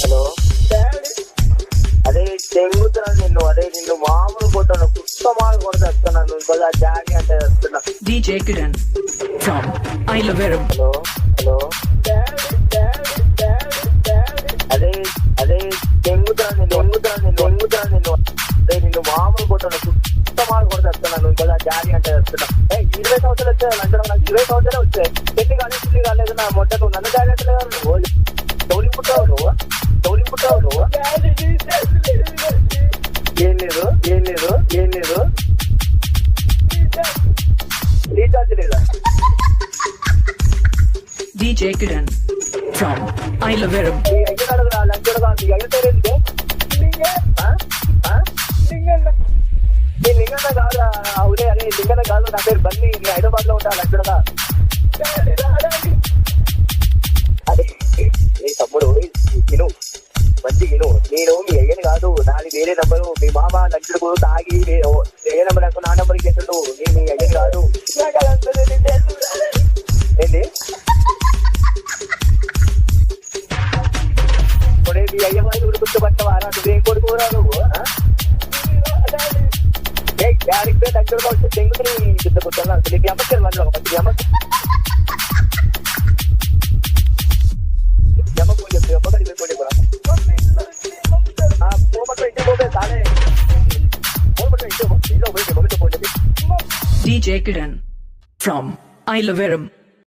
Hello అదే తెంగుతున్నా నిన్ను, అదే నిన్ను మామూలు కొట్టాను, పుస్తమాలు కొడితే వస్తున్నాను ఇంకోదా డాడీ అంటే వస్తున్నా. DJ Kiran from Ailaveram. Hello hello అదే అదే తెంగుతున్నా నిన్ను అదే నిన్ను మామూలు కొట్టాను, పుస్తమాలు కొడితే వస్తున్నాను ఇంకోదా డాడీ అంటే వస్తున్నా. 20 సంవత్సరాలు వచ్చాయి అంటే నాకు 20 సంవత్సరాలు వచ్చాయి, పెళ్లి కాలేదు నా మొట్ట, నువ్వు నన్ను డాడీ అంటే నువ్వు తౌలింపుతావు, నువ్వు ఏం లేదు రీఛార్జ్ లేదా? DJ Kiran from Ailaveram. నీ అయ్య అడగరా, లంచ్ అడగా, నీ అయ్య పేరేంటి? నీ లింగన్న కాదా? అవునే, అదే లింగన్న కాదు, నా పేరు బన్నీ, నీ హైదరాబాద్ లో ఉంటా లంచ్ అడగా. అదే ఏ తమ్ముడు విను, మంచి విను, నేను మీ అయ్యని కాదు, నాది వేరే నంబరు. మీ మామ లంచుడు తాగి ఏ నెంబర్ అనుకో నా నెంబర్కి చేస్తుండు, నేను మీ అయ్యని కాదు. ఏంటి ఇప్పుడే మీ అయ్య వారి గుర్తుపట్టవారా? నువ్వేం కొడుకోరా నువ్వు? డాడీ పేరు లంచుడు వచ్చి తెంగుతుని గుర్తుకుంటున్నా. అసలు నీకు అమ్మచ్చారు వాళ్ళు ఒక మంచి అమ్మ DJ Kiran from Ailaveram.